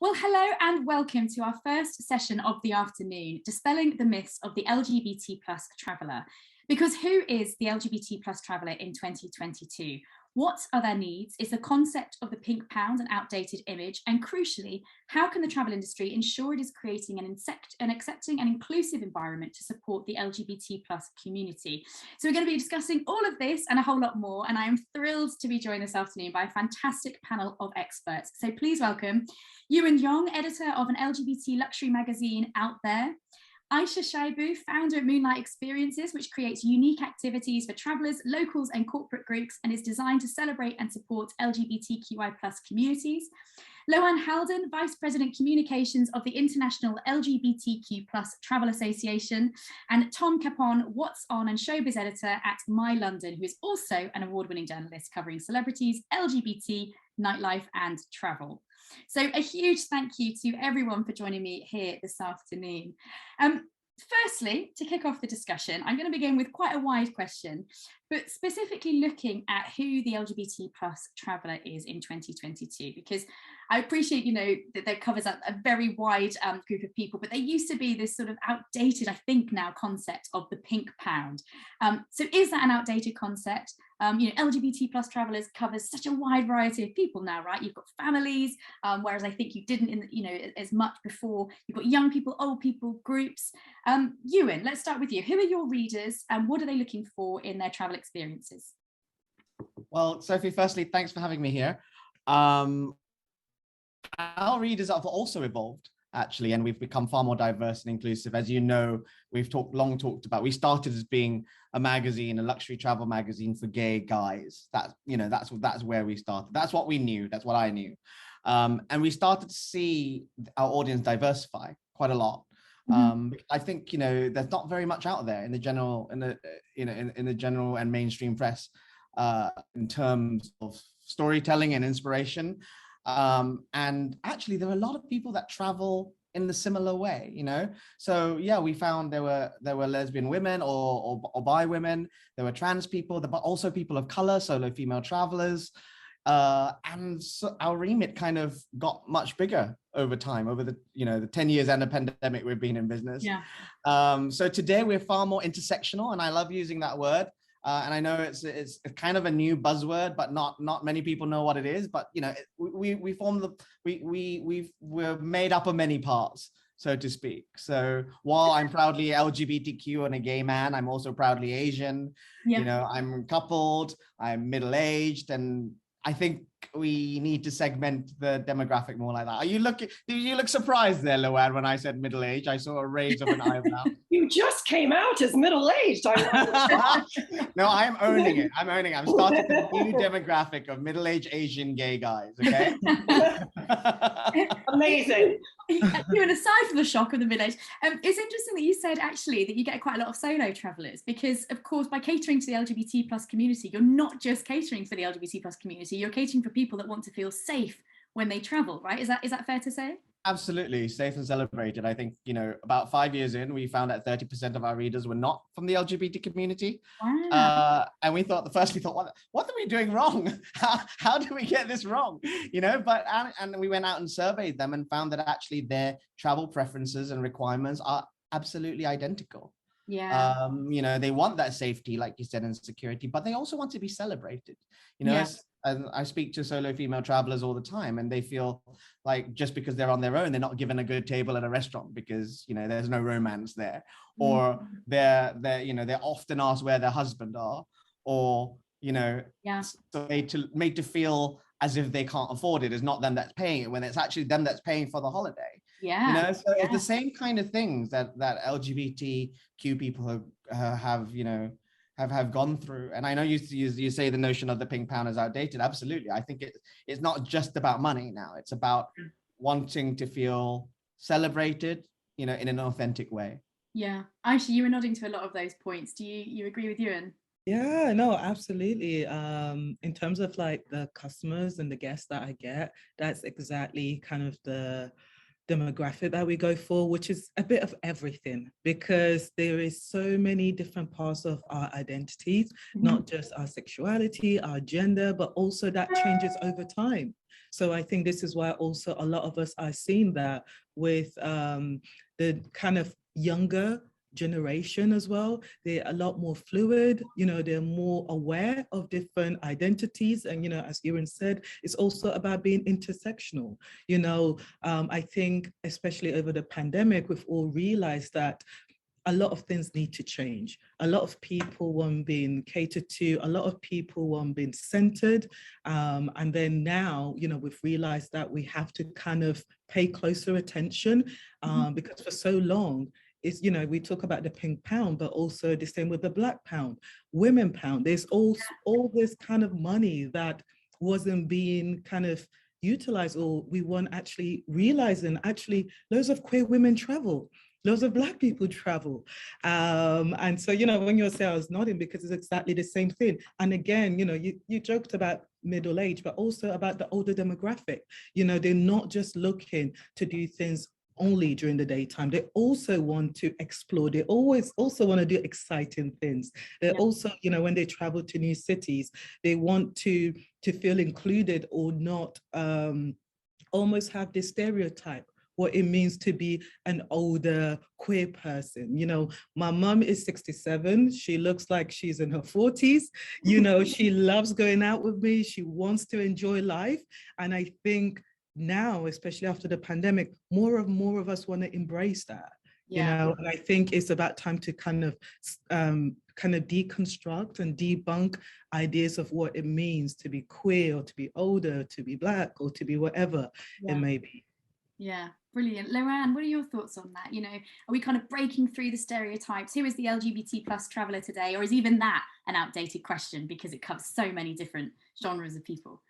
Well, hello and welcome to our first session of the afternoon, Dispelling the Myths of the LGBT plus traveller. Because who is the LGBT plus traveller in 2022? What are their needs? Is the concept of the pink pound an outdated image? And crucially, how can the travel industry ensure it is creating an accepting and inclusive environment to support the LGBT plus community? So we're going to be discussing all of this and a whole lot more. And I am thrilled to be joined this afternoon by a fantastic panel of experts. So please welcome Uwern Jong, editor of an LGBT luxury magazine, OutThere. Aisha Shaibu, founder of Moonlight Experiences, which creates unique activities for travellers, locals and corporate groups and is designed to celebrate and support LGBTQI+ communities. LoAnn Halden, Vice President Communications of the International LGBTQ+ Travel Association, and Tom Capon, What's On and Showbiz Editor at My London, who is also an award-winning journalist covering celebrities, LGBT, nightlife and travel. So a huge thank you to everyone for joining me here this afternoon. Firstly, to kick off the discussion, I'm going to begin with quite a wide question, but specifically looking at who the LGBT plus traveller is in 2022, because I appreciate, that covers a very wide group of people, but there used to be this sort of outdated, I think now, concept of the pink pound. So is that an outdated concept? LGBT plus travellers covers such a wide variety of people now, right? You've got families, whereas I think you didn't as much before. You've got young people, old people, groups. Uwern, let's start with you. Who are your readers and what are they looking for in their travel experiences? Well, Sophie, firstly, thanks for having me here. Our readers have also evolved, actually, and we've become far more diverse and inclusive. As you know, we've long talked about, we started as being a magazine, a luxury travel magazine for gay guys. That's where we started. That's what we knew. That's what I knew. And we started to see our audience diversify quite a lot. I think, there's not very much out there in the general, in the general and mainstream press in terms of storytelling and inspiration. And actually, there are a lot of people that travel in the similar way, So yeah, we found there were lesbian women or bi women, there were trans people, but also people of color, solo female travelers. And so our remit kind of got much bigger over time, over the the 10 years and the pandemic we've been in business. Yeah. So today we're far more intersectional, and I love using that word. And I know it's kind of a new buzzword, but not many people know what it is. But we're made up of many parts, so to speak. So while I'm proudly LGBTQ and a gay man, I'm also proudly Asian. Yeah. I'm coupled, I'm middle-aged, and I think we need to segment the demographic more like that. Did you look surprised there, LoAnn, when I said middle-aged? I saw a raise of an eyebrow. You just came out as middle-aged. No, I'm owning it. I'm starting a new demographic of middle-aged Asian gay guys, okay? Amazing. Even aside from the shock of the middle-aged, it's interesting that you said actually that you get quite a lot of solo travellers, because of course by catering to the LGBT plus community, you're not just catering for the LGBT plus community, you're catering for people that want to feel safe when they travel, right? Is that fair to say? Absolutely, safe and celebrated. I think, about 5 years in, we found that 30% of our readers were not from the LGBT community. Wow. And we firstly thought, what are we doing wrong? How do we get this wrong? But we went out and surveyed them and found that actually their travel preferences and requirements are absolutely identical. Yeah. They want that safety, like you said, and security, but they also want to be celebrated. And I speak to solo female travelers all the time, and they feel like just because they're on their own, they're not given a good table at a restaurant because there's no romance there, or they're often asked where their husband are, or so made to feel as if they can't afford it. It's not them that's paying it when it's actually them that's paying for the holiday. Yeah. So it's the same kind of things that LGBTQ people have gone through. And I know you say the notion of the pink pound is outdated. Absolutely. I think it's not just about money now. It's about wanting to feel celebrated, in an authentic way. Yeah. Aisha, you were nodding to a lot of those points. Do you agree with Uwern? Yeah, no, absolutely. In terms of like the customers and the guests that I get, that's exactly kind of the demographic that we go for, which is a bit of everything, because there is so many different parts of our identities, not just our sexuality, our gender, but also that changes over time. So I think this is why also a lot of us are seeing that with the kind of younger generation as well. They're a lot more fluid, they're more aware of different identities. And, as Uwern said, it's also about being intersectional. I think especially over the pandemic, we've all realized that a lot of things need to change. A lot of people weren't being catered to, a lot of people weren't being centered. And then now, we've realized that we have to kind of pay closer attention because for so long, we talk about the pink pound, but also the same with the black pound, women pound. There's all this kind of money that wasn't being kind of utilized, or we weren't actually realizing actually loads of queer women travel. Loads of Black people travel. And so, when you say, I was nodding because it's exactly the same thing. And again, you joked about middle age, but also about the older demographic. They're not just looking to do things only during the daytime. They also want to explore. They always also want to do exciting things. They also, when they travel to new cities, they want to feel included or not almost have this stereotype what it means to be an older queer person. My mom is 67. She looks like she's in her 40s. She loves going out with me. She wants to enjoy life. And I think now, especially after the pandemic, more of us want to embrace that. And I think it's about time to kind of deconstruct and debunk ideas of what it means to be queer or to be older, to be Black or to be whatever it may be. Yeah, brilliant. LoAnn, what are your thoughts on that? Are we kind of breaking through the stereotypes? Who is the LGBT plus traveller today? Or is even that an outdated question because it covers so many different genres of people?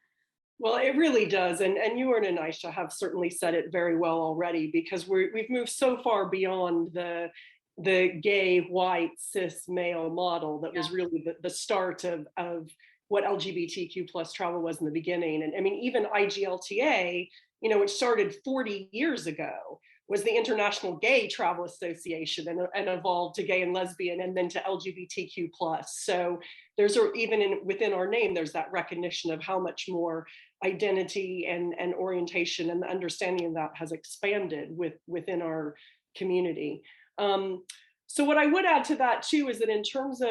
Well, it really does. And Uwern and Aisha have certainly said it very well already, because we've moved so far beyond the gay, white, cis male model that was really the start of what LGBTQ plus travel was in the beginning. And I mean, even IGLTA, which started 40 years ago, was the International Gay Travel Association and evolved to gay and lesbian and then to LGBTQ plus. So there's even within our name, there's that recognition of how much more identity and orientation and the understanding of that has expanded within our community. So what I would add to that too is that in terms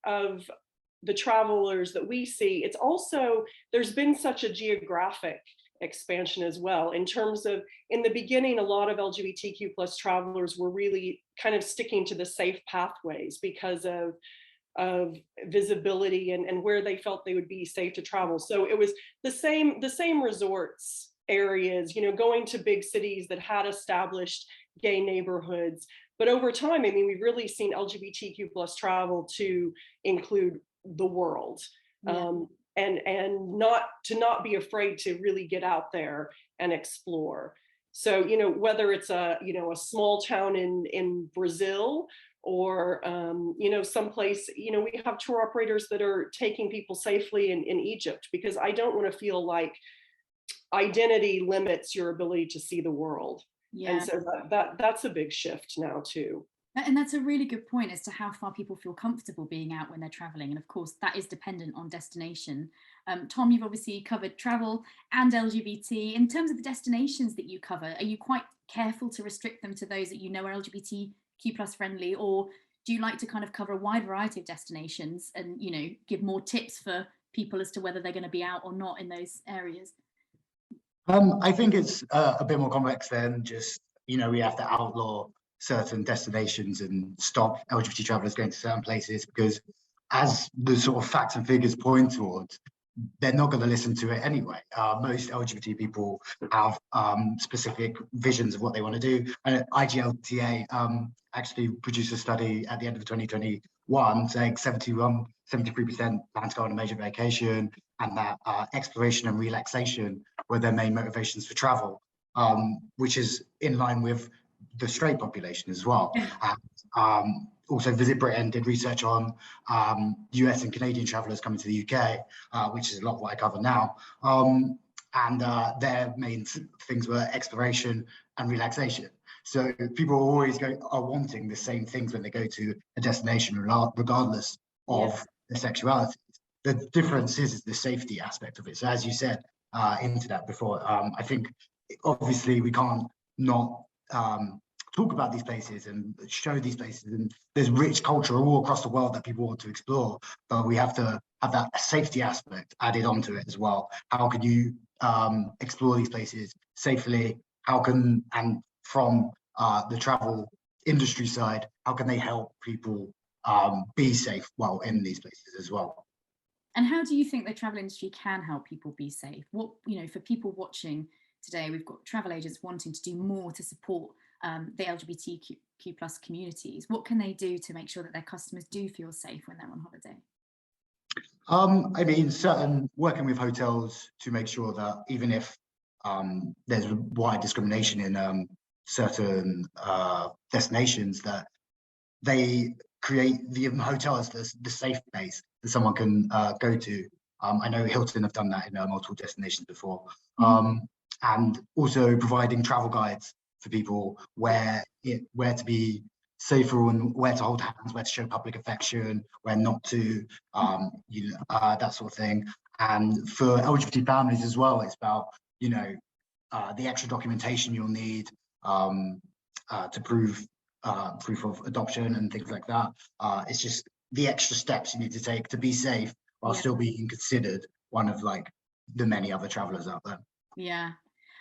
of the travelers that we see, it's also, there's been such a geographic expansion as well, in terms of, in the beginning, a lot of LGBTQ plus travelers were really kind of sticking to the safe pathways because of visibility and where they felt they would be safe to travel. So it was the same resorts areas, going to big cities that had established gay neighborhoods. But over time, I mean, we've really seen LGBTQ plus travel to include the world. And not be afraid to really get out there and explore. So, whether it's a small town in Brazil or, someplace, we have tour operators that are taking people safely in Egypt, because I don't want to feel like identity limits your ability to see the world. And so that's a big shift now too. And that's a really good point as to how far people feel comfortable being out when they're traveling. And of course, that is dependent on destination. Tom, you've obviously covered travel and LGBT. In terms of the destinations that you cover, are you quite careful to restrict them to those that are LGBTQ plus friendly? Or do you like to kind of cover a wide variety of destinations and, give more tips for people as to whether they're going to be out or not in those areas? I think it's a bit more complex than just, we have to outlaw certain destinations and stop LGBT travelers going to certain places, because as the sort of facts and figures point towards, they're not going to listen to it anyway. Most LGBT people have specific visions of what they want to do. And IGLTA actually produced a study at the end of 2021 saying 73% plan to go on a major vacation, and that exploration and relaxation were their main motivations for travel, which is in line with the straight population as well. And, also Visit Britain did research on US and Canadian travellers coming to the UK, which is a lot of what I cover now. And their main things were exploration and relaxation. So people are wanting the same things when they go to a destination, regardless of their sexuality. The difference is the safety aspect of it. So as you said, into that before. I think obviously we can't not talk about these places and show these places, and there's rich culture all across the world that people want to explore, but we have to have that safety aspect added onto it as well. How can you explore these places safely? How can, and from the travel industry side, how can they help people be safe while in these places as well? And how do you think the travel industry can help people be safe? What, for people watching today, we've got travel agents wanting to do more to support the LGBTQ plus communities. What can they do to make sure that their customers do feel safe when they're on holiday? I mean, working with hotels to make sure that even if there's wide discrimination in certain destinations, that they create the hotel as the safe place that someone can go to. I know Hilton have done that in multiple destinations before. And also providing travel guides for people where to be safer and where to hold hands, where to show public affection, where not to, that sort of thing. And for LGBT families as well, it's about, the extra documentation you'll need to prove of adoption and things like that. It's just the extra steps you need to take to be safe while still being considered one of like the many other travelers out there. Yeah.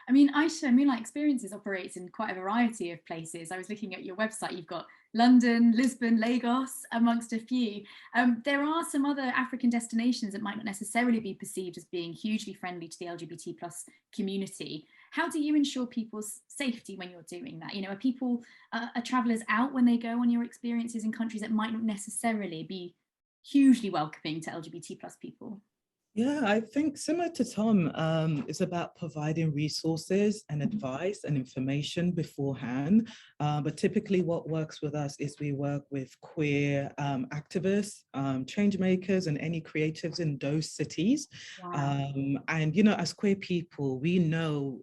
I mean, Aisha, Moonlight Experiences operates in quite a variety of places. I was looking at your website, you've got London, Lisbon, Lagos, amongst a few. There are some other African destinations that might not necessarily be perceived as being hugely friendly to the LGBT plus community. How do you ensure people's safety when you're doing that? Are travellers out when they go on your experiences in countries that might not necessarily be hugely welcoming to LGBT plus people? Yeah, I think similar to Tom, it's about providing resources and advice and information beforehand. But typically what works with us is we work with queer activists, change makers, and any creatives in those cities. Wow. And, as queer people, we know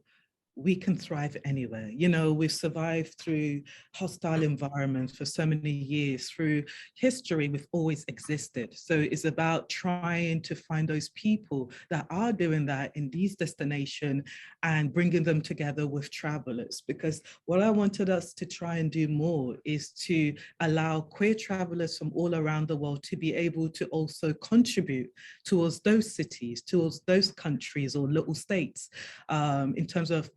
we can thrive anywhere. We've survived through hostile environments for so many years. Through history, we've always existed. So it's about trying to find those people that are doing that in these destinations and bringing them together with travelers. Because what I wanted us to try and do more is to allow queer travelers from all around the world to be able to also contribute towards those cities, towards those countries or little states, in terms of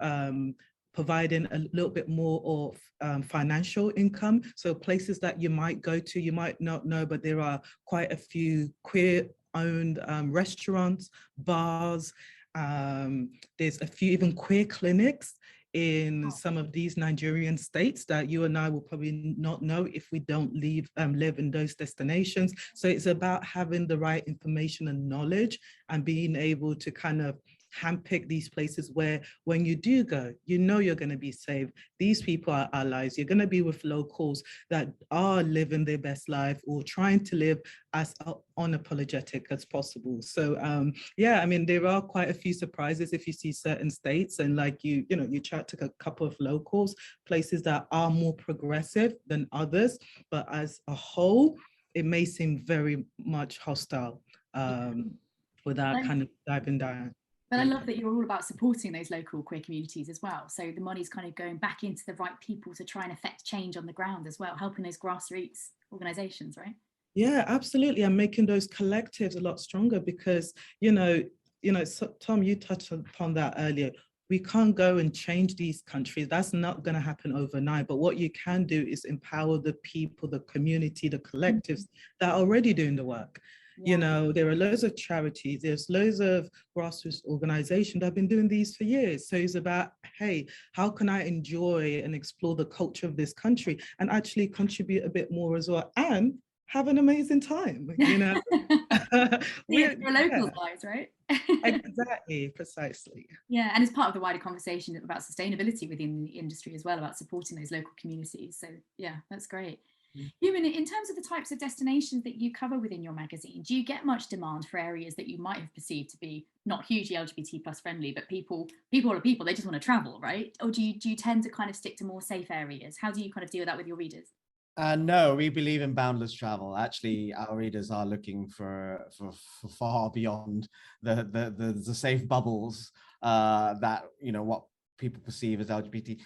providing a little bit more of financial income. So places that you might go to, you might not know, but there are quite a few queer-owned restaurants, bars. There's a few even queer clinics in some of these Nigerian states that you and I will probably not know if we don't live in those destinations. So it's about having the right information and knowledge and being able to kind of handpick these places where when you do go, you're going to be safe. These people are allies. You're going to be with locals that are living their best life or trying to live as unapologetic as possible. So there are quite a few surprises if you see certain states and you chat to a couple of locals, places that are more progressive than others, but as a whole, it may seem very much hostile without kind of diving down. But I love that you're all about supporting those local queer communities as well. So the money's kind of going back into the right people to try and affect change on the ground as well, helping those grassroots organisations, right? Yeah, absolutely. And making those collectives a lot stronger because, so, Tom, you touched upon that earlier. We can't go and change these countries. That's not going to happen overnight. But what you can do is empower the people, the community, the collectives that are already doing the work. Yeah. There are loads of charities, there's loads of grassroots organizations that have been doing these for years. So it's about, hey, how can I enjoy and explore the culture of this country and actually contribute a bit more as well and have an amazing time, Yeah, for locals' lives, right? Exactly, precisely. Yeah, and it's part of the wider conversation about sustainability within the industry as well, about supporting those local communities. So yeah, that's great. Uwern, in terms of the types of destinations that you cover within your magazine, do you get much demand for areas that you might have perceived to be not hugely LGBT plus friendly, but people are people, they just want to travel, right? Or do you tend to kind of stick to more safe areas? How do you kind of deal with that with your readers? No, we believe in boundless travel. Actually, our readers are looking for far beyond the safe bubbles that, you know, what people perceive as LGBT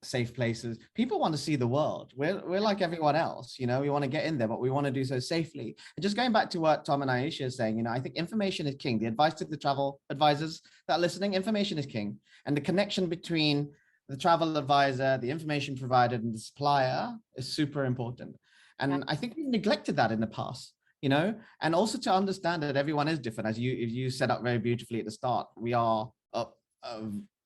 safe places. People want to see the world. We're like everyone else, you know, we want to get in there, but we want to do so safely. And just going back to what Tom and Aisha are saying, you know, I think information is king. The advice to the travel advisors that are listening, information is king. And the connection between the travel advisor, the information provided, and the supplier is super important. And I think we neglected that in the past, you know, and also to understand that everyone is different. As you set up very beautifully at the start, we are a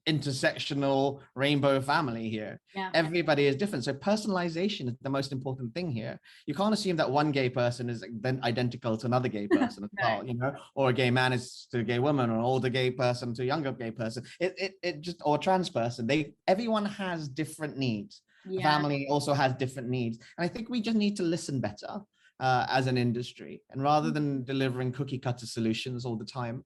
intersectional rainbow family here. Yeah. Everybody is different. So personalization is the most important thing here. You can't assume that one gay person is then identical to another gay person as well, you know, or a gay man is to a gay woman, or an older gay person to a younger gay person. It just, or a trans person. Everyone has different needs. Yeah. Family also has different needs. And I think we just need to listen better as an industry. And rather than delivering cookie cutter solutions all the time,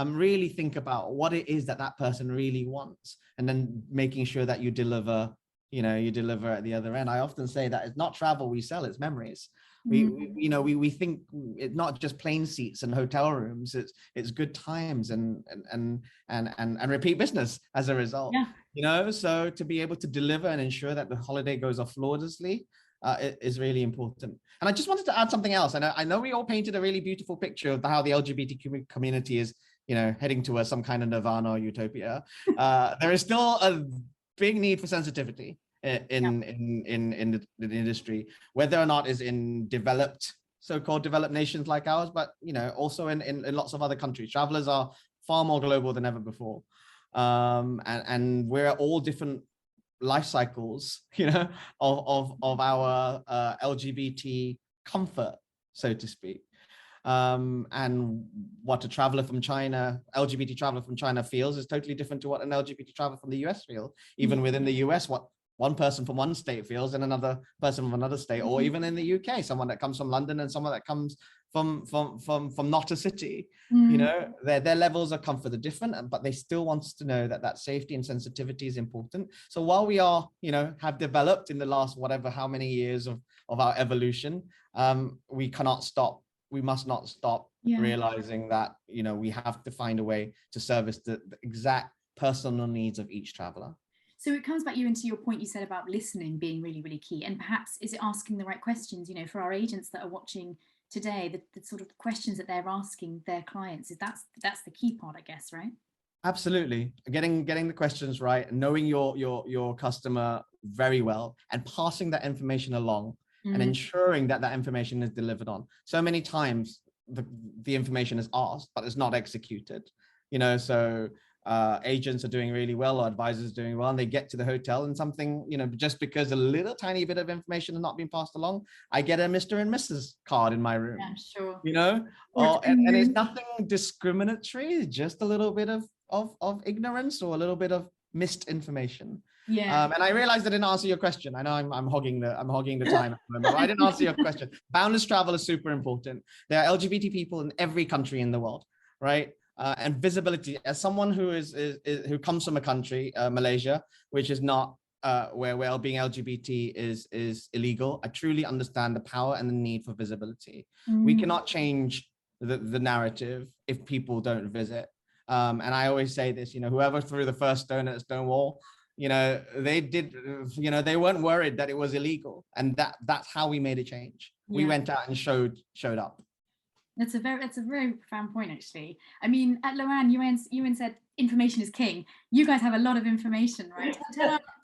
really think about what it is that that person really wants, and then making sure that you deliver, you know, you deliver at the other end. I often say that it's not travel we sell, it's memories. We think it's not just plane seats and hotel rooms, it's good times and repeat business as a result. Yeah. You know, so to be able to deliver and ensure that the holiday goes off flawlessly is really important. And I just wanted to add something else. I know we all painted a really beautiful picture of how the LGBTQ community is, you know, heading towards some kind of nirvana or utopia. There is still a big need for sensitivity in the industry, whether or not is in developed, so-called developed nations like ours, but, you know, also in lots of other countries. Travelers are far more global than ever before. And we're all different life cycles, you know, of our LGBT comfort, so to speak. And what a traveler from China, LGBT traveler from China feels is totally different to what an LGBT traveler from the US feels. Even within the US, what one person from one state feels and another person from another state, or even in the UK, someone that comes from London and someone that comes from not a city, you know, their levels of comfort are different, but they still want us to know that that safety and sensitivity is important. So while we are, you know, have developed in the last whatever how many years of our evolution, we cannot stop. We must not stop realizing that, you know, we have to find a way to service the exact personal needs of each traveler. So it comes back into your point you said about listening being really, really key. And perhaps is it asking the right questions, you know, for our agents that are watching today, the sort of questions that they're asking their clients, that's the key part, I guess, right? Absolutely. Getting the questions right, and knowing your customer very well, and passing that information along, and ensuring that that information is delivered on. So many times the information is asked, but it's not executed, you know, so agents are doing really well, or advisors are doing well, and they get to the hotel and something, you know, just because a little tiny bit of information is not being passed along, I get a Mr. and Mrs. card in my room. Yeah, sure. You know, and it's nothing discriminatory, just a little bit of ignorance or a little bit of missed information. Yeah. And I realized I didn't answer your question. I know I'm hogging the time at the moment, but I didn't answer your question. Boundless travel is super important. There are LGBT people in every country in the world, right? And visibility. As someone who comes from a country, Malaysia, which is not where being LGBT is illegal, I truly understand the power and the need for visibility. We cannot change the narrative if people don't visit. And I always say this, you know, whoever threw the first stone at Stonewall, you know, they weren't worried that it was illegal, and that's how we made a change. We went out and showed up. That's a very profound point, actually. I mean, at LoAnn, Uwern said information is king. You guys have a lot of information, right?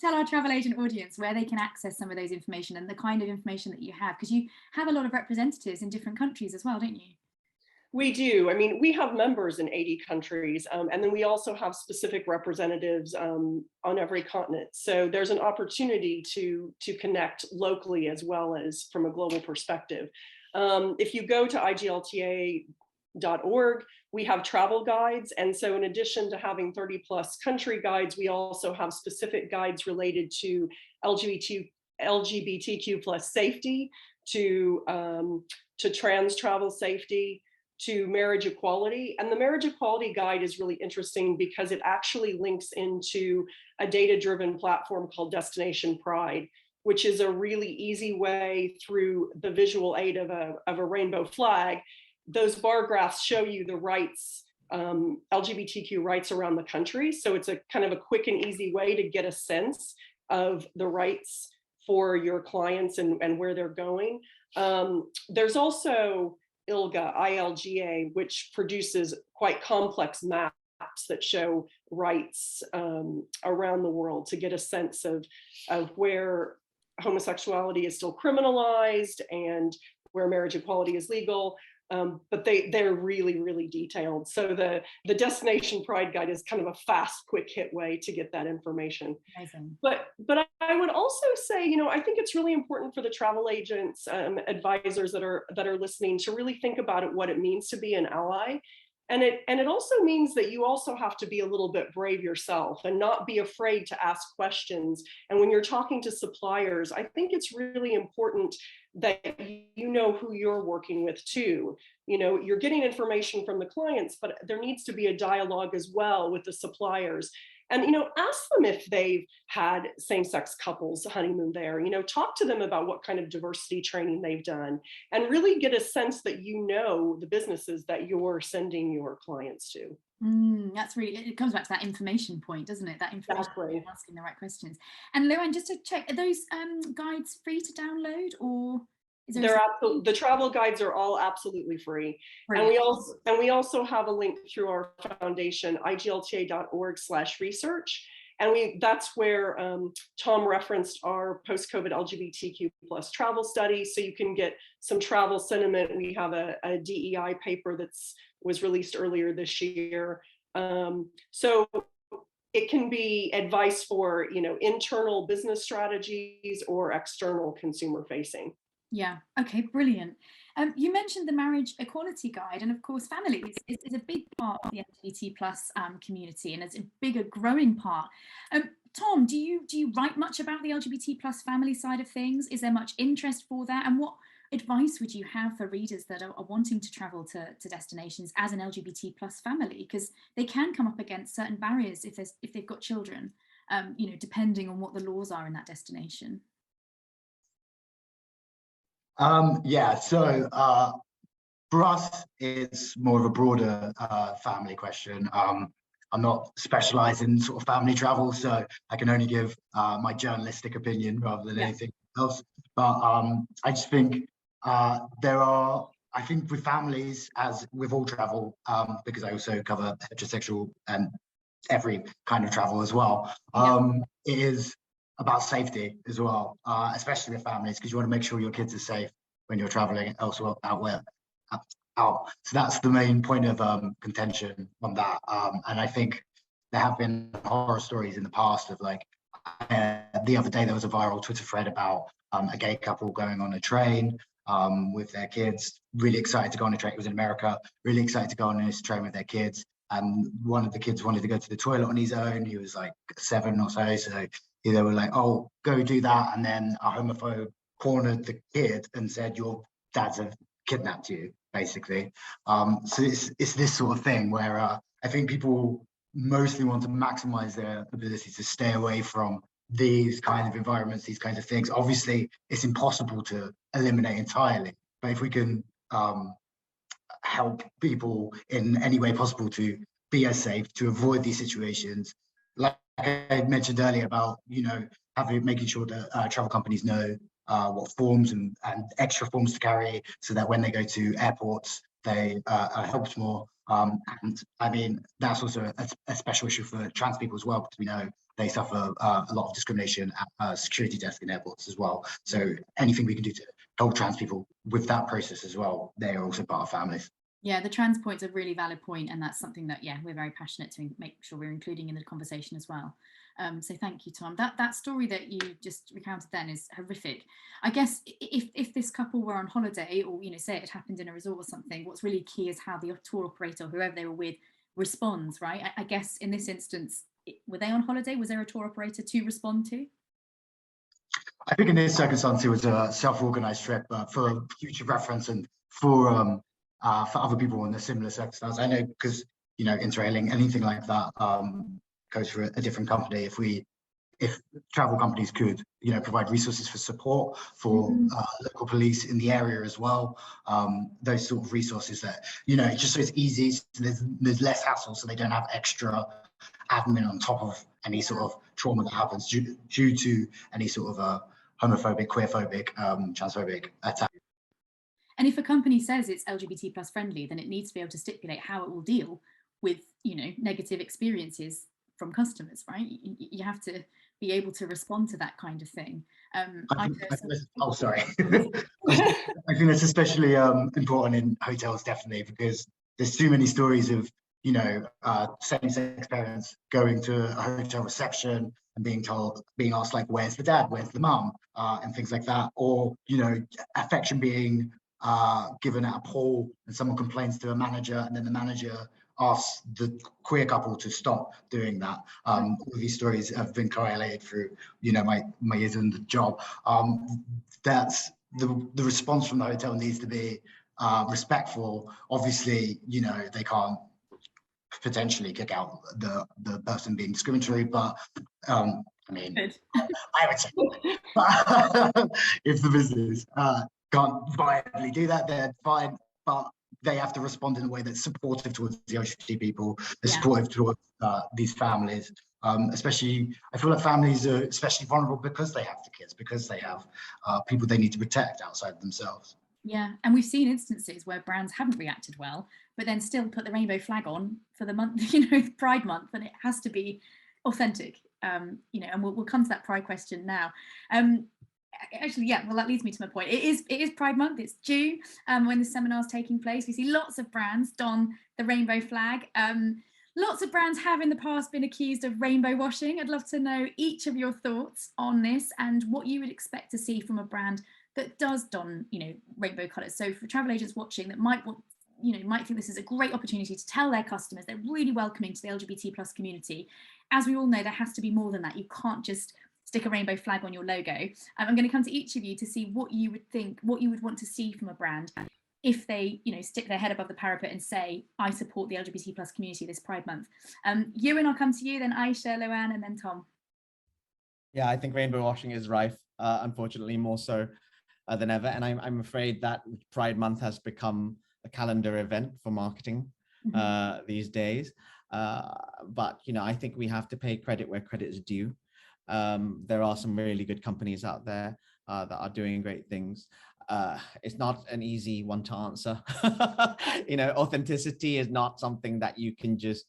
Tell our travel agent audience where they can access some of those information and the kind of information that you have, because you have a lot of representatives in different countries as well, don't you? We do. I mean, we have members in 80 countries, and then we also have specific representatives on every continent. So there's an opportunity to connect locally as well as from a global perspective. If you go to IGLTA.org, we have travel guides. And so in addition to having 30+ country guides, we also have specific guides related to LGBTQ+ safety, to trans travel safety, to marriage equality. And the marriage equality guide is really interesting because it actually links into a data-driven platform called Destination Pride. which is a really easy way through the visual aid of a rainbow flag. Those bar graphs show you the rights, LGBTQ rights around the country. So it's a kind of a quick and easy way to get a sense of the rights for your clients and where they're going. There's also ILGA, ILGA, which produces quite complex maps that show rights around the world to get a sense of where homosexuality is still criminalized and where marriage equality is legal. But they're really, really detailed. So the Destination Pride Guide is kind of a fast, quick hit way to get that information. Amazing. But I would also say, you know, I think it's really important for the travel agents, advisors that are listening to really think about it, what it means to be an ally. And it also means that you also have to be a little bit brave yourself and not be afraid to ask questions. And when you're talking to suppliers, I think it's really important that you know who you're working with too. You know, you're getting information from the clients, but there needs to be a dialogue as well with the suppliers. And, you know, ask them if they've had same-sex couples honeymoon there, you know, talk to them about what kind of diversity training they've done and really get a sense that you know the businesses that you're sending your clients to. That's really, it comes back to that information point, doesn't it? That information, exactly. Asking the right questions. And LoAnn, just to check, are those guides free to download, or is there the travel guides are all absolutely free. Brilliant. And we also have a link through our foundation, IGLTA.org/research. And that's where Tom referenced our post-COVID LGBTQ plus travel study. So you can get some travel sentiment. We have a DEI paper was released earlier this year. So it can be advice for, you know, internal business strategies or external consumer facing. Yeah, okay, brilliant. You mentioned the marriage equality guide, and of course families is a big part of the LGBT plus community, and it's a bigger growing part. Tom, do you write much about the LGBT plus family side of things? Is there much interest for that? And what advice would you have for readers that are wanting to travel to destinations as an LGBT plus family? Because they can come up against certain barriers if they've got children, you know, depending on what the laws are in that destination. Yeah, so for us, it's more of a broader family question. I'm not specialized in sort of family travel, so I can only give my journalistic opinion rather than anything else. But I just think I think with families, as with all travel, because I also cover heterosexual and every kind of travel as well, it is about safety as well, especially with families, because you want to make sure your kids are safe when you're traveling elsewhere out. So that's the main point of contention on that. And I think there have been horror stories in the past of like, the other day there was a viral Twitter thread about a gay couple going on a train with their kids, really excited to go on a train. It was in America, really excited to go on this train with their kids. And one of the kids wanted to go to the toilet on his own. He was like 7 or so. So they were like, oh, go do that. And then a homophobe cornered the kid and said, your dads have kidnapped you, basically. So it's this sort of thing where I think people mostly want to maximize their ability to stay away from these kind of environments, these kinds of things. Obviously, it's impossible to eliminate entirely, but if we can help people in any way possible to be as safe, to avoid these situations, like I mentioned earlier about, you know, making sure that travel companies know what forms and extra forms to carry, so that when they go to airports, they are helped more. And I mean, that's also a special issue for trans people as well, because we know they suffer a lot of discrimination at security desks in airports as well. So anything we can do to help trans people with that process as well, they are also part of families. Yeah, the trans point's a really valid point, and that's something that, yeah, we're very passionate to make sure we're including in the conversation as well. So thank you, Tom. That story that you just recounted then is horrific. I guess if this couple were on holiday, or, you know, say it had happened in a resort or something, what's really key is how the tour operator, whoever they were with, responds, right? I guess in this instance, were they on holiday? Was there a tour operator to respond to? I think in this circumstance, it was a self-organized trip, but for future reference and for other people in a similar circumstance. I know, because, you know, Interrailing, anything like that goes for a different company. If we if travel companies could, provide resources for support for local police in the area as well, those sort of resources that, it's just so it's easy, so there's less hassle, so they don't have extra admin on top of any sort of trauma that happens due to any sort of homophobic, queerphobic, transphobic attack. And if a company says it's LGBT plus friendly, then it needs to be able to stipulate how it will deal with, negative experiences from customers, right? You have to be able to respond to that kind of thing. Sorry. I think that's especially important in hotels, definitely, because there's too many stories of, same-sex parents going to a hotel reception and being asked like, where's the dad, where's the mum, and things like that, or, affection being given at a pool and someone complains to a manager and then the manager asks the queer couple to stop doing that. All these stories have been correlated through, my years in the job. That's the response from the hotel needs to be respectful. Obviously, they can't potentially kick out the person being discriminatory, but I would say if the business can't viably do that, they're fine, but they have to respond in a way that's supportive towards the LGBT people, supportive towards these families. Especially, I feel like families are especially vulnerable because they have the kids, because they have people they need to protect outside themselves. Yeah, and we've seen instances where brands haven't reacted well, but then still put the rainbow flag on for the month, Pride Month, and it has to be authentic, and we'll come to that Pride question now. Actually, well, that leads me to my point. It is Pride Month. It's June when the seminar's taking place. We see lots of brands don the rainbow flag. Lots of brands have in the past been accused of rainbow washing. I'd love to know each of your thoughts on this and what you would expect to see from a brand that does don, rainbow colours. So for travel agents watching that might think this is a great opportunity to tell their customers they're really welcoming to the LGBT plus community. As we all know, there has to be more than that. You can't just stick a rainbow flag on your logo. I'm going to come to each of you to see what you would want to see from a brand if they, stick their head above the parapet and say, I support the LGBT plus community this Pride Month. Uwern, I'll come to you, then Aisha, LoAnn, and then Tom. Yeah, I think rainbow washing is rife, unfortunately, more so than ever. And I'm afraid that Pride Month has become a calendar event for marketing these days. But, I think we have to pay credit where credit is due. There are some really good companies out there that are doing great things. It's not an easy one to answer. Authenticity is not something that you can just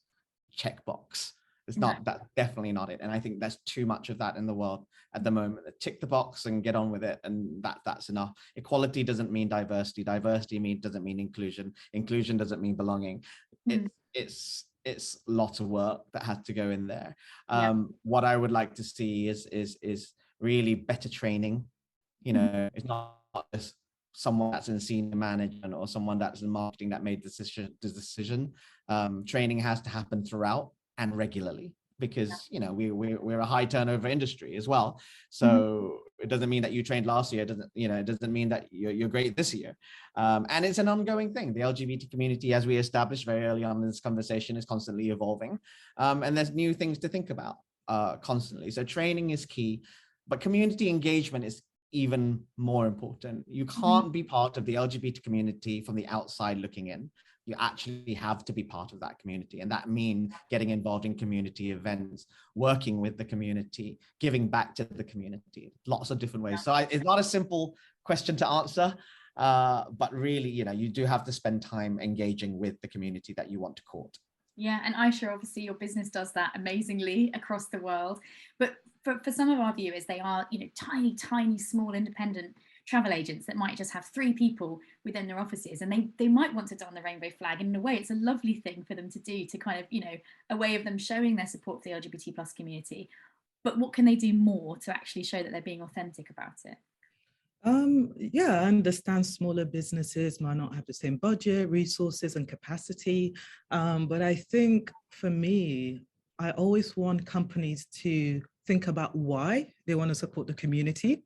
checkbox. It's not, that's definitely not it. And I think there's too much of that in the world at the moment. Tick the box and get on with it, and that's enough. Equality doesn't mean diversity. Diversity doesn't mean inclusion. Inclusion doesn't mean belonging. It's lots of work that has to go in there. What I would like to see is really better training. It's not just someone that's in senior management or someone that's in marketing that made the decision. Training has to happen throughout and regularly, because we're a high turnover industry as well. So it doesn't mean that you trained last year. It doesn't mean that you're great this year. And it's an ongoing thing. The LGBT community, as we established very early on in this conversation, is constantly evolving. And there's new things to think about constantly. So training is key, but community engagement is even more important. You can't be part of the LGBT community from the outside looking in. You actually have to be part of that community. And that means getting involved in community events, working with the community, giving back to the community, lots of different ways. So it's not a simple question to answer, but really, you do have to spend time engaging with the community that you want to court. Yeah, and Aisha, obviously your business does that amazingly across the world. But for some of our viewers, they are, tiny, small, independent travel agents that might just have 3 people within their offices, and they might want to don the rainbow flag. And in a way, it's a lovely thing for them to do, to kind of, a way of them showing their support for the LGBT plus community. But what can they do more to actually show that they're being authentic about it? I understand smaller businesses might not have the same budget, resources, and capacity. But I think for me, I always want companies to think about why they want to support the community.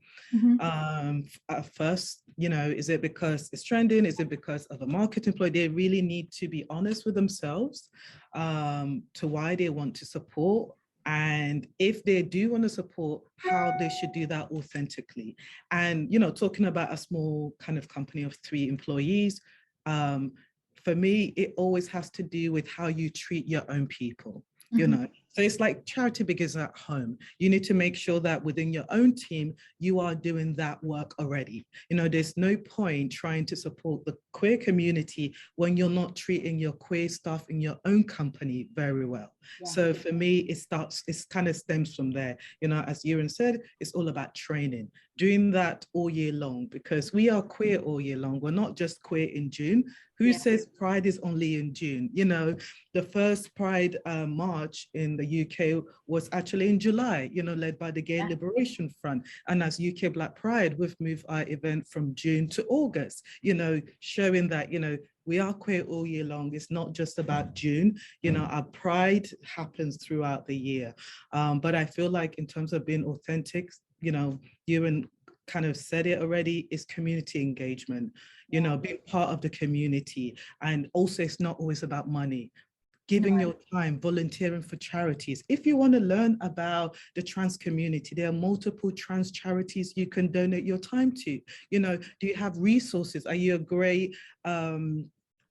At first, is it because it's trending? Is it because of a market employee? They really need to be honest with themselves to why they want to support And if they do want to support, how they should do that authentically. And, talking about a small kind of company of 3 employees, for me, it always has to do with how you treat your own people, So it's like charity begins at home. You need to make sure that within your own team, you are doing that work already. There's no point trying to support the queer community when you're not treating your queer staff in your own company very well. Yeah. So for me, it kind of stems from there. As Uwern said, it's all about training, doing that all year long, because we are queer all year long. We're not just queer in June. Who says Pride is only in June? The first Pride march in the UK was actually in July, led by the Gay Liberation Front. And as UK Black Pride, we've moved our event from June to August, showing that, we are queer all year long. It's not just about June. Our Pride happens throughout the year. But I feel like in terms of being authentic, Uwern kind of said it already, is community engagement, being part of the community. And also, it's not always about money. Giving your time, volunteering for charities. If you want to learn about the trans community, there are multiple trans charities you can donate your time to. Do you have resources? Are you a great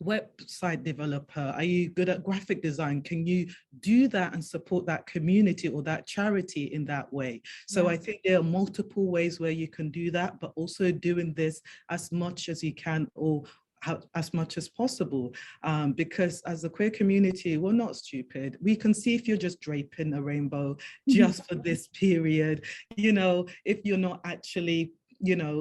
website developer? Are you good at graphic design? Can you do that and support that community or that charity in that way? So I think there are multiple ways where you can do that, but also doing this as much as you can, or as much as possible, because as a queer community, we're not stupid. We can see if you're just draping a rainbow just for this period, if you're not actually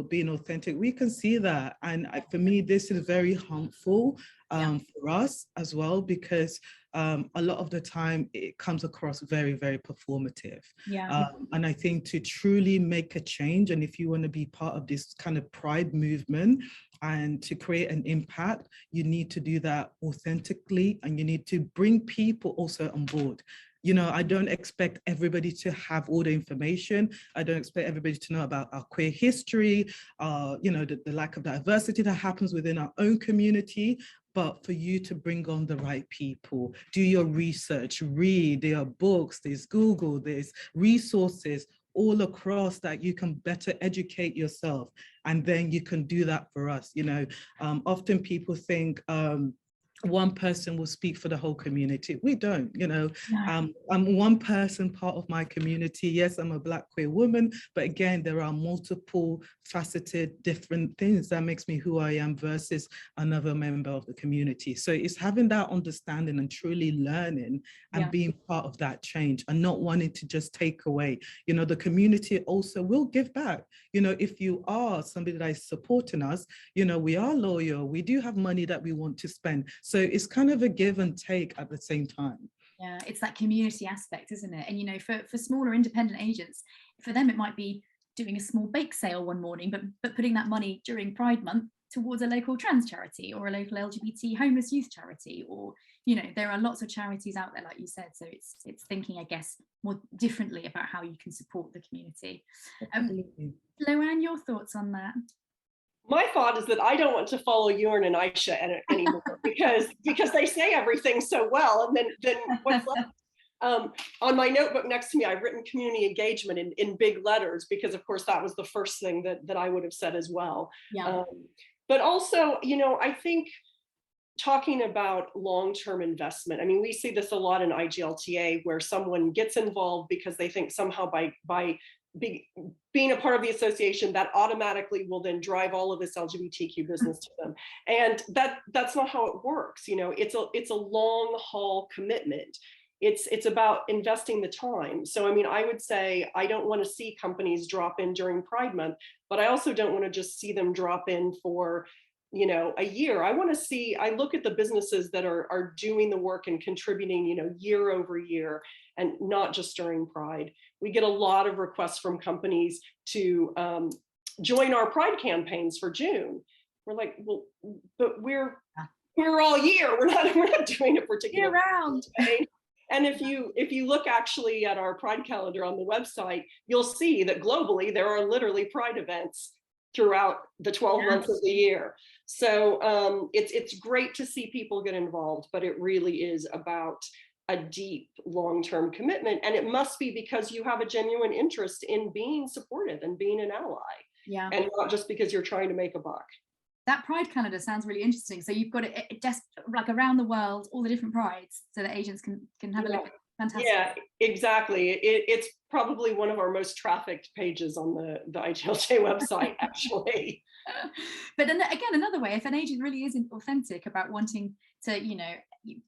being authentic, we can see that. And for me, this is very harmful for us as well, because a lot of the time it comes across very, very performative. And I think to truly make a change, and if you want to be part of this kind of Pride movement and to create an impact, you need to do that authentically, and you need to bring people also on board. I don't expect everybody to have all the information. I don't expect everybody to know about our queer history, the lack of diversity that happens within our own community. But for you to bring on the right people, do your research, read, there are books, there's Google, there's resources all across that you can better educate yourself. And then you can do that for us. Often people think, one person will speak for the whole community. We don't, I'm one person, part of my community. Yes, I'm a Black queer woman, but again, there are multiple faceted different things that makes me who I am versus another member of the community. So it's having that understanding and truly learning and being part of that change, and not wanting to just take away. The community also will give back. If you are somebody that is supporting us, we are loyal, we do have money that we want to spend. So it's kind of a give and take at the same time. Yeah, it's that community aspect, isn't it? And for smaller independent agents, for them it might be doing a small bake sale one morning, but putting that money during Pride Month towards a local trans charity or a local LGBT homeless youth charity, or there are lots of charities out there, like you said. So it's thinking, I guess, more differently about how you can support the community. LoAnn, your thoughts on that? My thought is that I don't want to follow Uwern and Aisha anymore because they say everything so well, and then what's left? On my notebook next to me, I've written community engagement in big letters, because of course that was the first thing that I would have said as well. But also, I think talking about long-term investment, I mean, we see this a lot in IGLTA, where someone gets involved because they think somehow by being a part of the association, that automatically will then drive all of this LGBTQ business to them. And that's not how it works. It's a long haul commitment. It's about investing the time. So, I mean, I would say I don't want to see companies drop in during Pride Month, but I also don't want to just see them drop in for a year. I look at the businesses that are doing the work and contributing, year over year, and not just during Pride. We get a lot of requests from companies to join our Pride campaigns for June. We're like, well, but we're all year. We're not doing a particular year round campaign. And if you look actually at our Pride calendar on the website, you'll see that globally there are literally Pride events throughout the 12 months of the year. So it's great to see people get involved, but it really is about a deep long-term commitment, and it must be because you have a genuine interest in being supportive and being an ally, and not just because you're trying to make a buck. That pride calendar sounds really interesting. So you've got it just like around the world, all the different prides, so that agents can have a look at. Fantastic. Yeah, exactly. It's probably one of our most trafficked pages on the IGLTA website, actually. But then again, another way, if an agent really isn't authentic about wanting to, you know,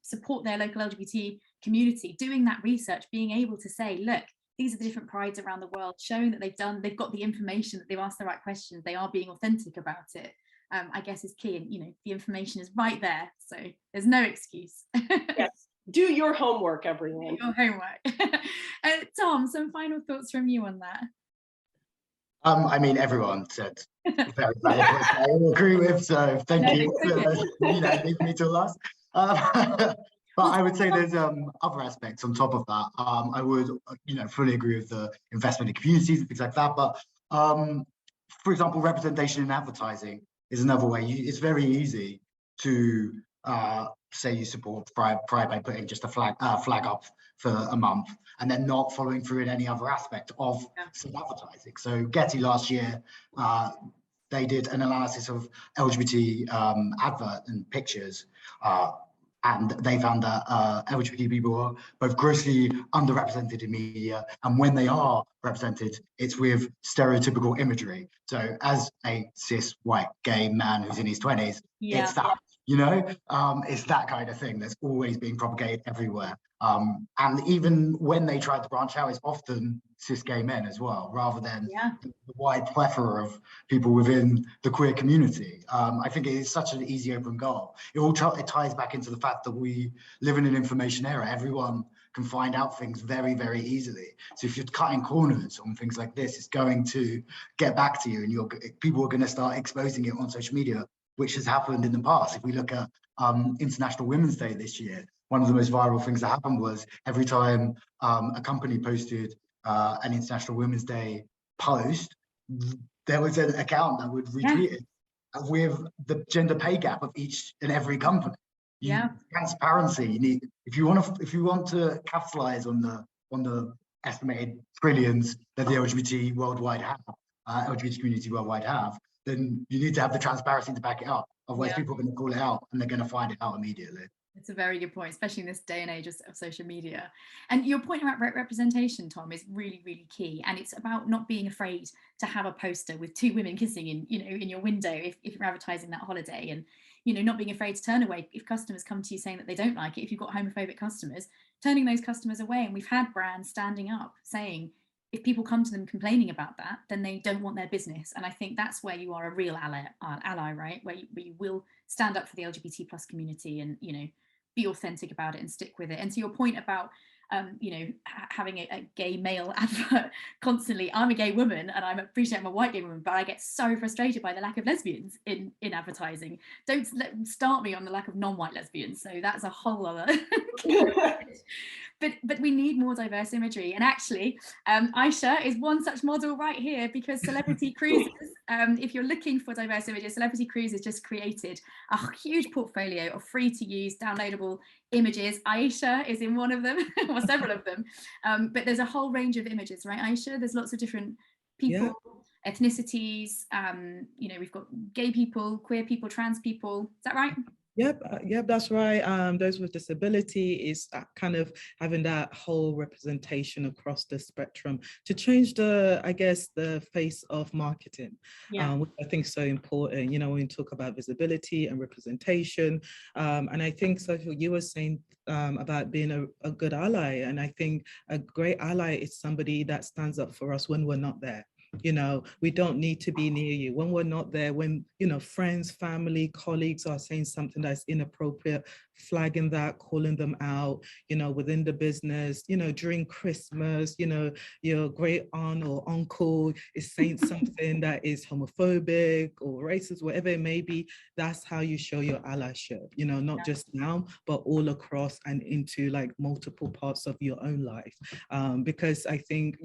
support their local LGBT community, doing that research, being able to say, look, these are the different prides around the world, showing that they've got the information, that they've asked the right questions, they are being authentic about it, I guess is key. And, you know, the information is right there. So there's no excuse. Yes. Do your homework, everyone. Do your homework. Tom, some final thoughts from you on that? I mean, everyone said very valid points I all agree with, so thank you for leaving me to last. But I would say there's other aspects on top of that. I would, fully agree with the investment in communities and things like that. But for example, representation in advertising is another way. It's very easy to say you support Pride by putting just a flag up for a month and then not following through in any other aspect of some advertising. So Getty last year, they did an analysis of LGBT advert and pictures, and they found that LGBT people are both grossly underrepresented in media, and when they are represented, it's with stereotypical imagery. So as a cis white gay man who's in his 20s, it's that. It's that kind of thing that's always being propagated everywhere. And even when they try to branch out, it's often cis gay men as well, rather than the wide plethora of people within the queer community. I think it is such an easy open goal. It ties back into the fact that we live in an information era. Everyone can find out things very, very easily. So if you're cutting corners on things like this, it's going to get back to you, and people are going to start exposing it on social media, which has happened in the past. If we look at International Women's Day this year, one of the most viral things that happened was every time a company posted an International Women's Day post, there was an account that would retweet it with the gender pay gap of each and every company. Transparency. You need, if you want to capitalize on the estimated trillions that the LGBT worldwide have, LGBT community worldwide have, then you need to have the transparency to back it up. Otherwise, people are going to call it out and they're going to find it out immediately. It's a very good point, especially in this day and age of social media. And your point about representation, Tom, is really, really key. And it's about not being afraid to have a poster with two women kissing in your window if you're advertising that holiday, and not being afraid to turn away if customers come to you saying that they don't like it. If you've got homophobic customers, turning those customers away. And we've had brands standing up saying, if people come to them complaining about that, then they don't want their business. And I think that's where you are a real ally, right? Where you will stand up for the LGBT plus community and, be authentic about it and stick with it. And to your point about, having a gay male advert constantly, I'm a gay woman and I appreciate I'm a white gay woman, but I get so frustrated by the lack of lesbians in advertising. Don't start me on the lack of non-white lesbians. So that's a whole other But we need more diverse imagery. And actually, Aisha is one such model right here, because Celebrity Cruises, if you're looking for diverse images, Celebrity Cruises just created a huge portfolio of free to use downloadable images. Aisha is in one of them, or several of them. But there's a whole range of images, right, Aisha? There's lots of different people, ethnicities, we've got gay people, queer people, trans people. Is that right? Yep, that's right. Those with disability is kind of having that whole representation across the spectrum to change the face of marketing, which I think is so important, when we talk about visibility and representation. And I think, so you were saying about being a good ally, and I think a great ally is somebody that stands up for us when we're not there. We don't need to be near you when we're not there, when friends, family, colleagues are saying something that's inappropriate, flagging that, calling them out, within the business, during Christmas, your great aunt or uncle is saying something that is homophobic or racist, whatever it may be. That's how you show your allyship, not just now, but all across and into like multiple parts of your own life. Because I think,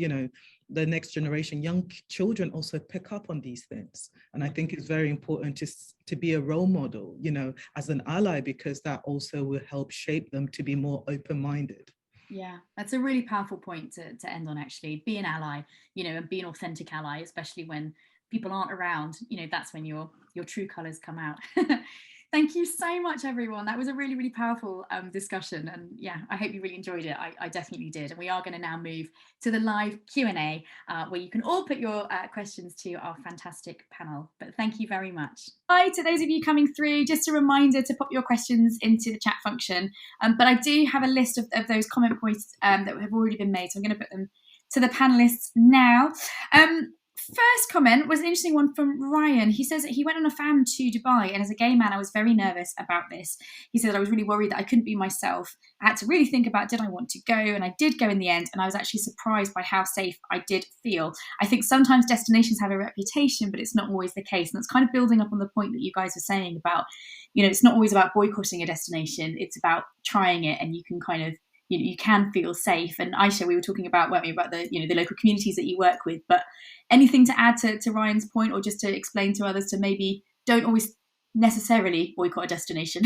the next generation, young children also pick up on these things. And I think it's very important to be a role model, you know, as an ally, because that also will help shape them to be more open-minded. Yeah, that's a really powerful point to end on, actually. Be an ally, you know, and be an authentic ally, especially when people aren't around. You know, that's when your true colours come out. Thank you so much, everyone. That was a really, really powerful discussion. And yeah, I hope you really enjoyed it. I definitely did. And we are going to now move to the live Q&A where you can all put your questions to our fantastic panel. But thank you very much. Hi to those of you coming through. Just a reminder to pop your questions into the chat function. But I do have a list of those comment points that have already been made. So I'm going to put them to the panelists now. First comment was an interesting one from Ryan. He says that he went on a fam to Dubai, and as a gay man, I was very nervous about this. He said, I was really worried that I couldn't be myself. I had to really think about, did I want to go? And I did go in the end, and I was actually surprised by how safe I did feel. I think sometimes destinations have a reputation, but it's not always the case. And that's kind of building up on the point that you guys were saying about, you know, it's not always about boycotting a destination. It's about trying it, and you can kind of, you know, you can feel safe. And Aisha, we were talking about, weren't we, about the, you know, the local communities that you work with, but anything to add to Ryan's point, or just to explain to others to maybe don't always necessarily boycott a destination?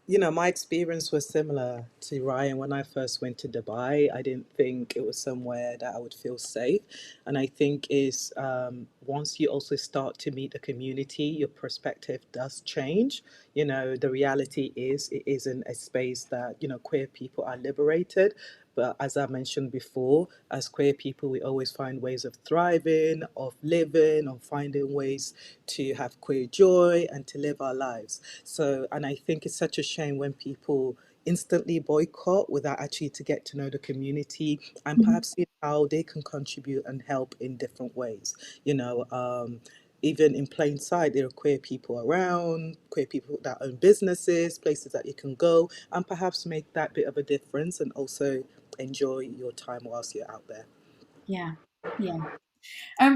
You know, my experience was similar to Ryan. When I first went to Dubai, I didn't think it was somewhere that I would feel safe. And I think is once you also start to meet the community, your perspective does change. You know, the reality is it isn't a space that, you know, queer people are liberated. But as I mentioned before, as queer people, we always find ways of thriving, of living, of finding ways to have queer joy and to live our lives. So, and I think it's such a shame when people instantly boycott without actually to get to know the community and perhaps see how they can contribute and help in different ways. You know, even in plain sight, there are queer people around, queer people that own businesses, places that you can go and perhaps make that bit of a difference and also enjoy your time whilst you're out there. Yeah.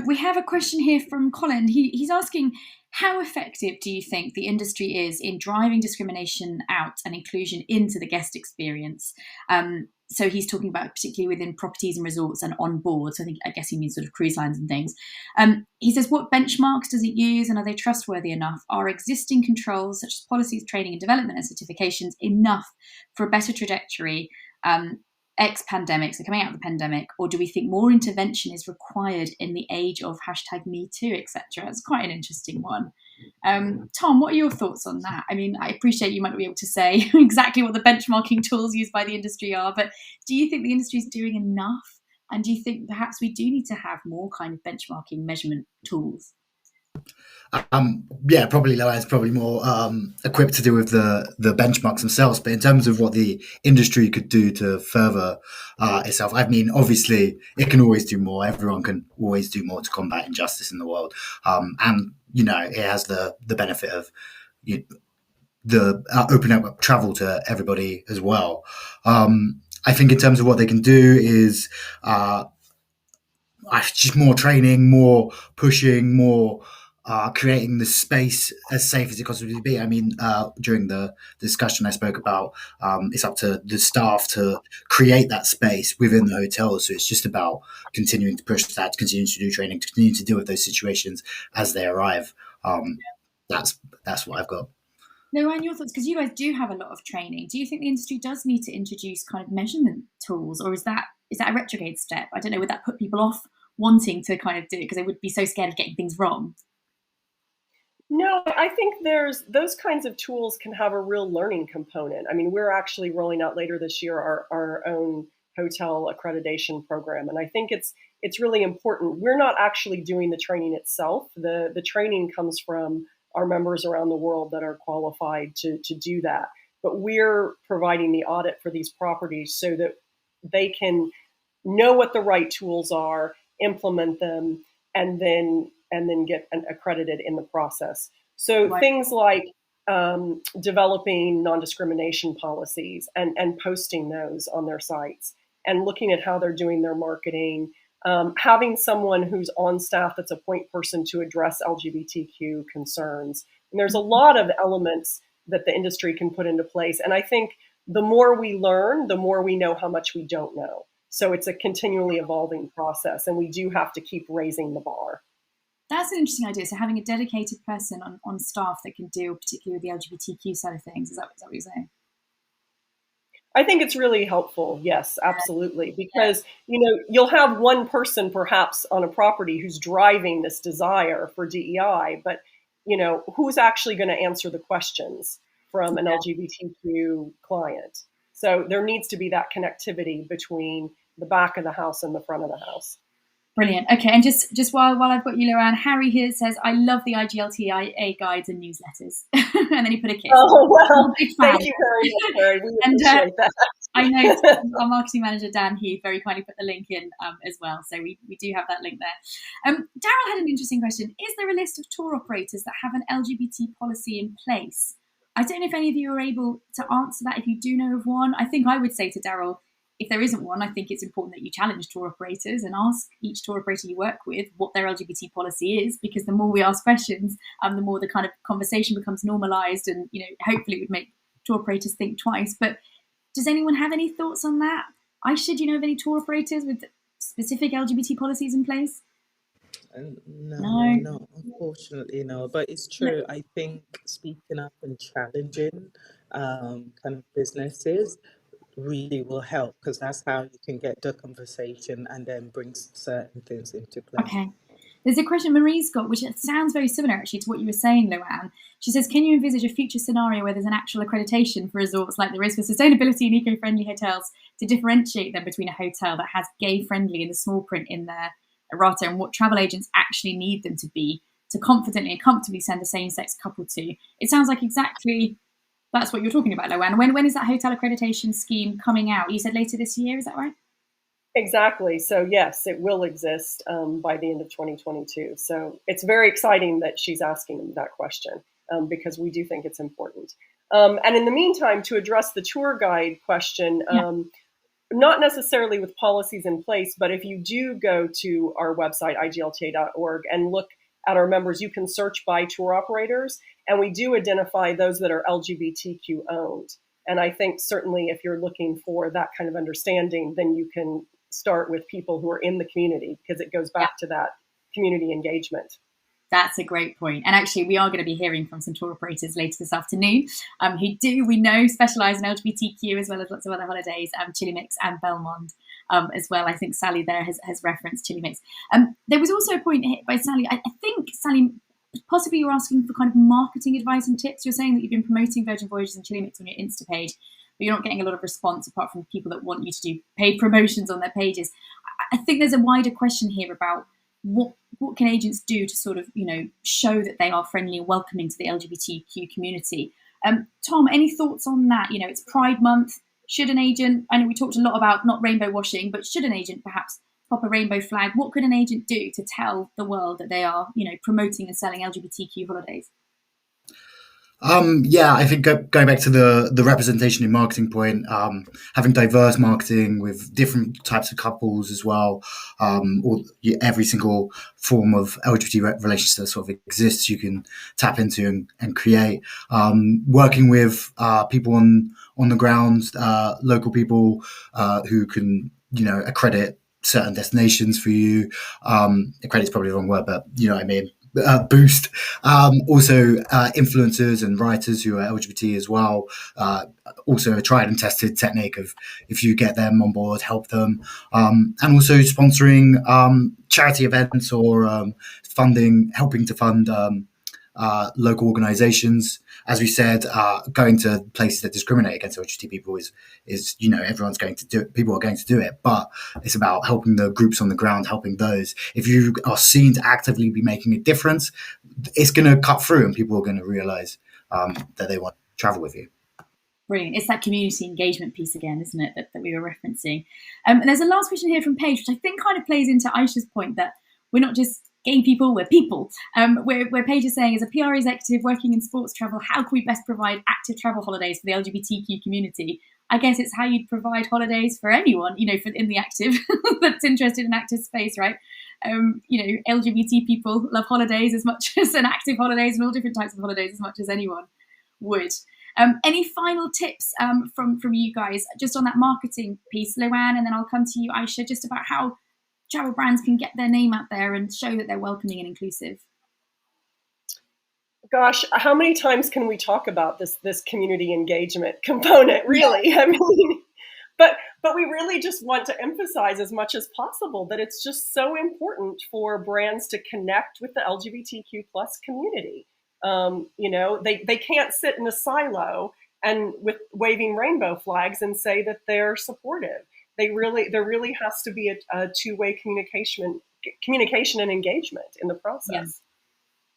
We have a question here from Colin. He's asking, how effective do you think the industry is in driving discrimination out and inclusion into the guest experience? So he's talking about particularly within properties and resorts and on board. So I guess he means sort of cruise lines and things. He says, what benchmarks does it use, and are they trustworthy enough? Are existing controls such as policies, training and development and certifications enough for a better trajectory ex-pandemic, so coming out of the pandemic, or do we think more intervention is required in the age of #MeToo, etc.? It's quite an interesting one. Tom, what are your thoughts on that? I mean, I appreciate you might not be able to say exactly what the benchmarking tools used by the industry are, but do you think the industry is doing enough? And do you think perhaps we do need to have more kind of benchmarking measurement tools? Yeah, probably LoAnn's probably more equipped to do with the benchmarks themselves. But in terms of what the industry could do to further itself, I mean, obviously it can always do more. Everyone can always do more to combat injustice in the world, and you know, it has the benefit of the opening up travel to everybody as well. I think in terms of what they can do is just more training, more pushing, more. Creating the space as safe as it possibly be. I mean, during the discussion I spoke about, it's up to the staff to create that space within the hotel. So it's just about continuing to push that, continue to do training, to continue to deal with those situations as they arrive. That's what I've got. LoAnn, your thoughts, because you guys do have a lot of training. Do you think the industry does need to introduce kind of measurement tools, or is that a retrograde step? I don't know, would that put people off wanting to kind of do it because they would be so scared of getting things wrong? No, I think those kinds of tools can have a real learning component. I mean, we're actually rolling out later this year our own hotel accreditation program, and I think it's really important. We're not actually doing the training itself. The training comes from our members around the world that are qualified to do that. But we're providing the audit for these properties so that they can know what the right tools are, implement them, and then get accredited in the process. So right. Things like developing non-discrimination policies and posting those on their sites and looking at how they're doing their marketing, having someone who's on staff that's a point person to address LGBTQ concerns. And there's a lot of elements that the industry can put into place. And I think the more we learn, the more we know how much we don't know. So it's a continually evolving process, and we do have to keep raising the bar. That's an interesting idea. So having a dedicated person on staff that can deal particularly with the LGBTQ side of things, is that what you're saying? I think it's really helpful. Yes, absolutely. Because, you'll have one person perhaps on a property who's driving this desire for DEI, but, who's actually going to answer the questions from an LGBTQ client? So there needs to be that connectivity between the back of the house and the front of the house. Brilliant. Okay, and just while I've got you, LoAnn, Harry here says, I love the IGLTA guides and newsletters. And then he put a kiss. Oh, well, thank you very much, Harry. We appreciate that. I know our marketing manager, Dan Heath, very kindly put the link in as well. So we do have that link there. Daryl had an interesting question. Is there a list of tour operators that have an LGBT policy in place? I don't know if any of you are able to answer that. If you do know of one, I think I would say to Daryl, if there isn't one, I think it's important that you challenge tour operators and ask each tour operator you work with what their LGBT policy is, because the more we ask questions, the more the kind of conversation becomes normalized, and hopefully it would make tour operators think twice. But does anyone have any thoughts on that? Aisha, do you know of any tour operators with specific LGBT policies in place? No, unfortunately, no. But it's true. I think speaking up and challenging kind of businesses really will help, because that's how you can get the conversation and then bring certain things into play. Okay. There's a question Marie's got, which sounds very similar actually to what you were saying, LoAnn. She says, can you envisage a future scenario where there's an actual accreditation for resorts like there is for sustainability and eco-friendly hotels to differentiate them between a hotel that has gay-friendly in the small print in their errata and what travel agents actually need them to be to confidently and comfortably send a same-sex couple to? It sounds like exactly that's what you're talking about, LoAnn. When is that hotel accreditation scheme coming out? You said later this year, is that right? Exactly. So yes, it will exist by the end of 2022. So it's very exciting that she's asking that question because we do think it's important. And in the meantime, to address the tour guide question, not necessarily with policies in place, but if you do go to our website, IGLTA.org, and look at our members, you can search by tour operators, and we do identify those that are LGBTQ owned. And I think certainly if you're looking for that kind of understanding, then you can start with people who are in the community, because it goes back to that community engagement. That's a great point. And actually, we are going to be hearing from some tour operators later this afternoon who do, we know, specialise in LGBTQ as well as lots of other holidays, Chili Mix and Belmond as well. I think Sally there has referenced Chili Mix. There was also a point here by Sally. I think, Sally, possibly you're asking for kind of marketing advice and tips. You're saying that you've been promoting Virgin Voyages and Chili Mix on your Insta page, but you're not getting a lot of response apart from people that want you to do paid promotions on their pages. I think there's a wider question here about what can agents do to sort of, show that they are friendly and welcoming to the LGBTQ community. Tom, any thoughts on that? It's Pride Month. Should an agent, I know we talked a lot about not rainbow washing, but should an agent perhaps pop a rainbow flag? What could an agent do to tell the world that they are, promoting and selling LGBTQ holidays? I think going back to the representation in marketing point, having diverse marketing with different types of couples as well, or every single form of LGBT relationship that sort of exists, you can tap into and create. Working with people on the ground, local people who can, accredit certain destinations for you. Accredit's probably the wrong word, but you know what I mean. Boost. Also influencers and writers who are LGBT as well. Also a tried and tested technique of if you get them on board, help them. And also sponsoring charity events or helping to fund local organizations. As we said, going to places that discriminate against LGBT people is everyone's going to do it. People are going to do it, but it's about helping the groups on the ground, helping those. If you are seen to actively be making a difference, it's going to cut through, and people are going to realize that they want to travel with you. Brilliant. It's that community engagement piece again, isn't it, that we were referencing. And there's a last question here from Paige, which I think kind of plays into Aisha's point that we're not just gay people, we're people. Where Paige is saying, as a PR executive working in sports travel, how can we best provide active travel holidays for the LGBTQ community? I guess it's how you'd provide holidays for anyone, in the active that's interested in active space, right? LGBT people love holidays as much as an active holidays and all different types of holidays as much as anyone would. Any final tips from you guys just on that marketing piece, LoAnn, and then I'll come to you, Aisha, just about how travel brands can get their name out there and show that they're welcoming and inclusive? Gosh, how many times can we talk about this community engagement component, really? Yeah. I mean, but we really just want to emphasize as much as possible that it's just so important for brands to connect with the LGBTQ plus community. You know, they can't sit in a silo and with waving rainbow flags and say that they're supportive. There really has to be a two-way communication and engagement in the process. Yeah.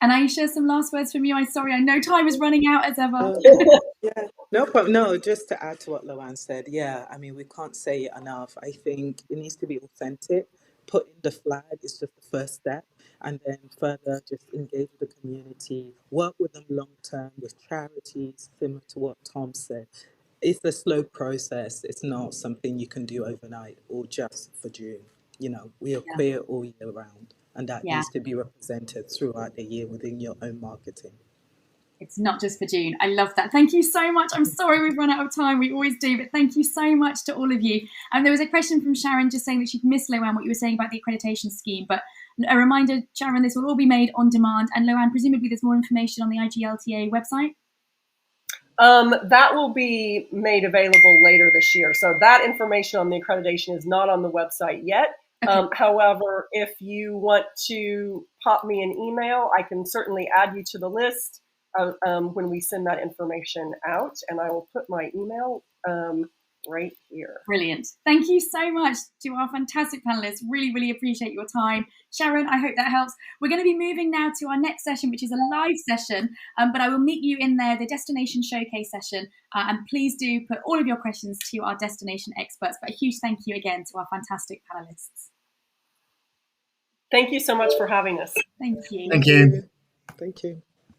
And Aisha, some last words from you. I'm sorry, I know time is running out as ever. Yeah, no problem. No, just to add to what LoAnn said, yeah, I mean, we can't say it enough. I think it needs to be authentic. Putting the flag is just the first step, and then further just engage with the community, work with them long term with charities, similar to what Tom said. It's a slow process. It's not something you can do overnight or just for June. You know, we are queer all year round, and that needs to be represented throughout the year within your own marketing. It's not just for June. I love that. Thank you so much. I'm sorry we've run out of time. We always do, but thank you so much to all of you. There was a question from Sharon just saying that she'd missed, LoAnn, what you were saying about the accreditation scheme, but a reminder, Sharon, this will all be made on demand, and LoAnn, presumably there's more information on the IGLTA website? That will be made available later this year. So that information on the accreditation is not on the website yet. Okay. However, if you want to pop me an email, I can certainly add you to the list when we send that information out, and I will put my email right here. Brilliant. Thank you so much to our fantastic panelists. Really, really appreciate your time. Sharon, I hope that helps. We're going to be moving now to our next session, which is a live session, but I will meet you in there, the Destination Showcase session, and please do put all of your questions to our destination experts. But a huge thank you again to our fantastic panelists. Thank you so much for having us. Thank you. Thank you. Thank you.